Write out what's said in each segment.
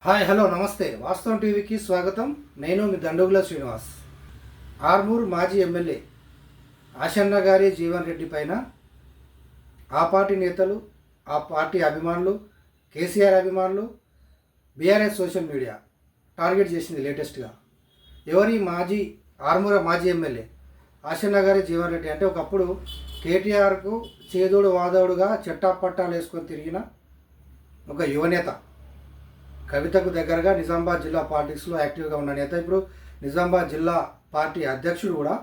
Hi hello నమస్తే వాస్తవం టీవీకి స్వాగతం. నేను మీ దండుగుల శ్రీనివాస్. ఆర్మూర్ మాజీ ఎమ్మెల్యే ఆశన్న గారి జీవన్ రెడ్డి పైన ఆ పార్టీ నేతలు, ఆ పార్టీ అభిమానులు, కేసీఆర్ అభిమానులు, బీఆర్ఎస్ సోషల్ మీడియా టార్గెట్ చేసింది లేటెస్ట్గా. ఎవరి ఆర్మూర్ మాజీ ఎమ్మెల్యే ఆశన్న గారి జీవన్ రెడ్డి అంటే ఒకప్పుడు కేటీఆర్కు చేదోడు వాదోడుగా చట్టాపట్టాలు వేసుకొని తిరిగిన ఒక యువనేత, కవితకు దగ్గరగా నిజామాబాద్ జిల్లా పాలిటిక్స్లో యాక్టివ్గా ఉన్న నేత, ఇప్పుడు నిజామాబాద్ జిల్లా పార్టీ అధ్యక్షుడు కూడా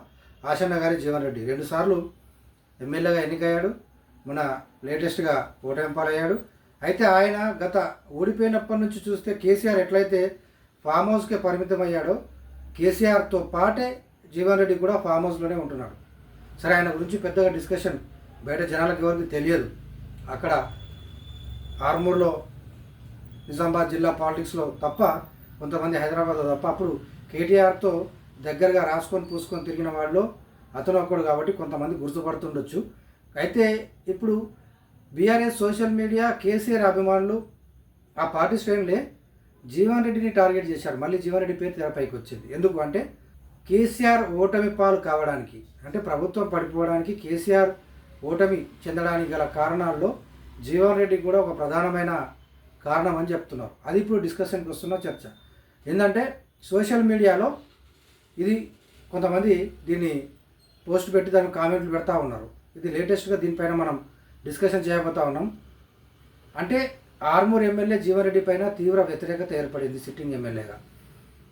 ఆశన్న గారి జీవన్ రెడ్డి 2 సార్లు ఎమ్మెల్యేగా ఎన్నికయ్యాడు. మన లేటెస్ట్గా ఓటమి పాలయ్యాడు. అయితే ఆయన గత ఓడిపోయినప్పటి నుంచి చూస్తే కేసీఆర్ ఎట్లయితే ఫామ్ హౌస్కే పరిమితం అయ్యాడో, కేసీఆర్తో పాటే జీవన్ రెడ్డి కూడా ఫామ్ హౌస్లోనే ఉంటున్నాడు. సరే, ఆయన గురించి పెద్దగా డిస్కషన్ బయట జనాలకు ఎవరికి తెలియదు. అక్కడ ఆర్మూర్లో నిజామాబాద్ జిల్లా పాలిటిక్స్లో తప్ప, కొంతమంది హైదరాబాద్లో తప్ప, అప్పుడు కేటీఆర్తో దగ్గరగా రాసుకొని పూసుకొని తిరిగిన వాళ్ళు అతను ఒక్కడు కాబట్టి కొంతమంది గుర్తుపడుతుండొచ్చు. అయితే ఇప్పుడు బీఆర్ఎస్ సోషల్ మీడియా, కేసీఆర్ అభిమానులు, ఆ పార్టీ శ్రేణులే జీవన్ రెడ్డిని టార్గెట్ చేశారు. మళ్ళీ జీవన్ రెడ్డి పేరు తెరపైకి వచ్చింది. ఎందుకు అంటే కేసీఆర్ ఓటమి పాలు కావడానికి, అంటే ప్రభుత్వం పడిపోవడానికి, కేసీఆర్ ఓటమి చెందడానికి గల కారణాల్లో జీవన్ రెడ్డి కూడా ఒక ప్రధానమైన కారణం అని చెప్తున్నారు. అది ఇప్పుడు డిస్కషన్కి వస్తున్న చర్చ. ఏంటంటే సోషల్ మీడియాలో ఇది కొంతమంది దీన్ని పోస్ట్ పెట్టి దానికి కామెంట్లు పెడతా ఉన్నారు. ఇది లేటెస్ట్గా దీనిపైన మనం డిస్కషన్ చేయబోతా ఉన్నాం. అంటే ఆర్మూర్ ఎమ్మెల్యే జీవన్ రెడ్డి పైన తీవ్ర వ్యతిరేకత ఏర్పడింది సిట్టింగ్ ఎమ్మెల్యేగా.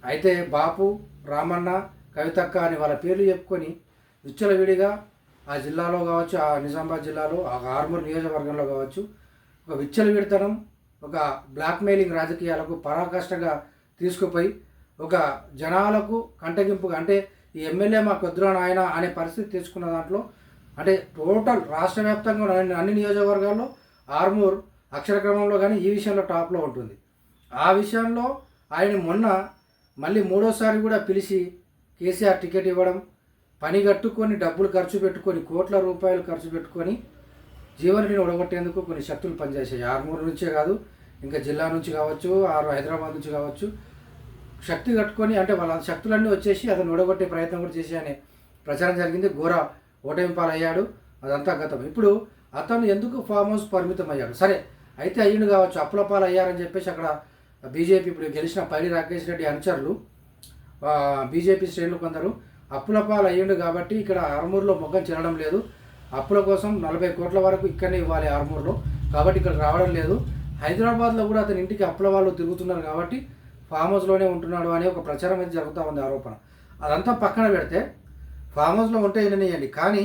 అయితే బాపు, రామన్న, కవితక్క అని వాళ్ళ పేర్లు చెప్పుకొని విచ్చలవిడిగా ఆ జిల్లాలో కావచ్చు, ఆ నిజామాబాద్ జిల్లాలో, ఆ ఆర్మూర్ నియోజకవర్గంలో కావచ్చు, ఒక విచ్చలవిడితనం, ఒక బ్లాక్మెయిలింగ్ రాజకీయాలకు పరాకాష్ఠగా తీసుకుపోయి ఒక జనాలకు కంటగింపుగా, అంటే ఈ ఎమ్మెల్యే మా కొద్దురా నాయన అనే పరిస్థితి తెచ్చుకున్న దాంట్లో, అంటే టోటల్ రాష్ట్ర వ్యాప్తంగా అన్ని నియోజకవర్గాల్లో ఆర్మూర్ అక్షరక్రమంలో కానీ ఈ విషయంలో టాప్లో ఉంటుంది. ఆ విషయంలో ఆయన మొన్న మళ్ళీ 3వసారి కూడా పిలిచి కేసీఆర్ టికెట్ ఇవ్వడం, పని కట్టుకొని డబ్బులు ఖర్చు పెట్టుకొని కోట్ల రూపాయలు ఖర్చు పెట్టుకొని జీవన్ రెడ్డిని ఒడగొట్టేందుకు కొన్ని శక్తులు పనిచేసాయి. ఆర్మూర్ నుంచే కాదు, ఇంకా జిల్లా నుంచి కావచ్చు, హైదరాబాద్ నుంచి కావచ్చు, శక్తి కట్టుకొని, అంటే వాళ్ళ శక్తులన్నీ వచ్చేసి అతను ఒడగొట్టే ప్రయత్నం కూడా చేసి అనే ప్రచారం జరిగింది. ఘోర ఓటమి పాలయ్యాడు. అదంతా గతం. ఇప్పుడు అతను ఎందుకు ఫామ్ హౌస్ పరిమితం అయ్యాడు? సరే, అయితే అయ్యిండు కావచ్చు, అప్పుల పాలు అయ్యారని చెప్పేసి అక్కడ బీజేపీ ఇప్పుడు గెలిచిన పైడి రాకేష్ రెడ్డి అనుచరులు, బీజేపీ శ్రేణులు కొందరు అప్పుల పాలు అయ్యిండు కాబట్టి ఇక్కడ ఆర్మూర్లో మొగ్గం చెల్లడం లేదు, అప్పుల కోసం 40 కోట్ల వరకు ఇక్కడనే ఇవ్వాలి ఆర్మూర్లో, కాబట్టి ఇక్కడ రావడం లేదు, హైదరాబాద్లో కూడా అతని ఇంటికి అప్పుల వాళ్ళు తిరుగుతున్నారు కాబట్టి ఫామ్ హౌస్లోనే ఉంటున్నాడు అనే ఒక ప్రచారం అయితే జరుగుతూ ఉంది, ఆరోపణ. అదంతా పక్కన పెడితే ఫామ్ హౌస్లో ఉంటే విననీయండి, కానీ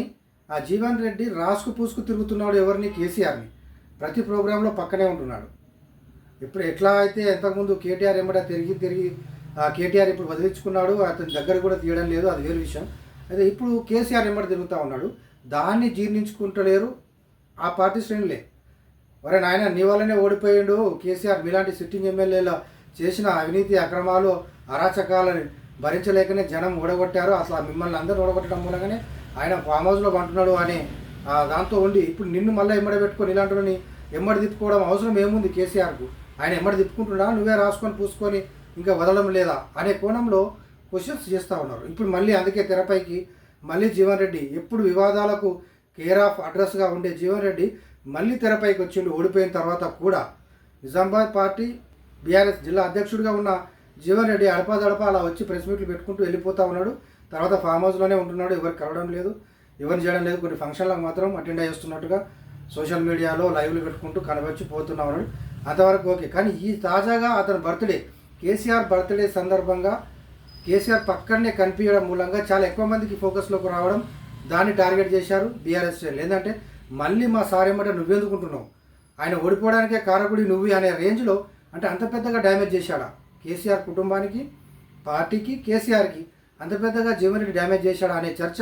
ఆ జీవన్ రెడ్డి రాసుకు పూసుకు తిరుగుతున్నాడు ఎవరిని? కేసీఆర్ని. ప్రతి ప్రోగ్రాంలో పక్కనే ఉంటున్నాడు. ఇప్పుడు ఎట్లా అయితే ఇంతకుముందు కేటీఆర్ ఎమ్మడా తిరిగి కేటీఆర్ ఇప్పుడు వదిలించుకున్నాడు, అతని దగ్గర కూడా తీయడం లేదు, అది వేరే విషయం. అయితే ఇప్పుడు కేసీఆర్ ఎమ్మడ తిరుగుతూ ఉన్నాడు. దాన్ని జీర్ణించుకుంటలేరు ఆ పార్టీ శ్రేణులే. ఒరే నాయన, నీ వల్లనే ఓడిపోయిండు కేసీఆర్, మీలాంటి సిట్టింగ్ ఎమ్మెల్యేల చేసిన అవినీతి అక్రమాలు అరాచకాలని భరించలేకనే జనం ఓడగొట్టారు, అసలు మిమ్మల్ని అందరూ ఓడగొట్టడం మూలంగానే ఆయన ఫామ్ హౌస్లో పంటున్నాడు అని దాంతో ఉండి ఇప్పుడు నిన్ను మళ్ళీ ఎమ్మడి పెట్టుకొని ఇలాంటి ఎమ్మడి తిప్పుకోవడం అవసరం ఏముంది కేసీఆర్కు? ఆయన ఎమ్మడి తిప్పుకుంటున్నా, నువ్వే రాసుకొని పూసుకొని ఇంకా వదలడం లేదా అనే కోణంలో క్వశ్చన్స్ చేస్తూ ఉన్నారు. ఇప్పుడు మళ్ళీ అందుకే తెరపైకి మళ్ళీ జీవన్ రెడ్డి, ఎప్పుడు వివాదాలకు కేర్ ఆఫ్ అడ్రస్గా ఉండే జీవన్ రెడ్డి మళ్ళీ తెరపైకి వచ్చిండు. ఓడిపోయిన తర్వాత కూడా నిజామాబాద్ పార్టీ బీఆర్ఎస్ జిల్లా అధ్యక్షుడిగా ఉన్న జీవన్ రెడ్డి అడపాదడప అలా వచ్చి ప్రెస్ మీట్లు పెట్టుకుంటూ వెళ్ళిపోతూ ఉన్నాడు. తర్వాత ఫామ్ హౌస్లోనే ఉంటున్నాడు, ఎవరికి కలవడం లేదు, ఎవరిని చేయడం లేదు. కొన్ని ఫంక్షన్లకు మాత్రం అటెండ్ అయ్యేస్తున్నట్టుగా సోషల్ మీడియాలో లైవ్లు పెట్టుకుంటూ కనబచ్చి పోతున్నా ఉన్నాడు. అంతవరకు ఓకే. కానీ ఈ తాజాగా అతని బర్త్డే, కేసీఆర్ బర్త్డే సందర్భంగా కేసీఆర్ పక్కనే కనిపించడం మూలంగా చాలా ఎక్కువ మందికి ఫోకస్లోకి రావడం, దాన్ని టార్గెట్ చేశారు బీఆర్ఎస్ శ్రేణులు. ఏంటంటే మళ్ళీ మా సారేమంటే నువ్వెందుకుంటున్నావు, ఆయన ఓడిపోవడానికే కారకుడి నువ్వు అనే రేంజ్లో, అంటే అంత పెద్దగా డ్యామేజ్ చేశాడా కేసీఆర్ కుటుంబానికి, పార్టీకి, కేసీఆర్కి అంత పెద్దగా జీవన్ రెడ్డి డ్యామేజ్ చేశాడా అనే చర్చ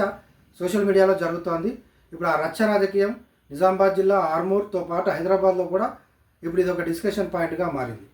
సోషల్ మీడియాలో జరుగుతోంది. ఇప్పుడు ఆ రచ్చ రాజకీయం నిజామాబాద్ జిల్లా ఆర్మూర్తో పాటు హైదరాబాద్లో కూడా ఇప్పుడు ఇది ఒక డిస్కషన్ పాయింట్గా మారింది.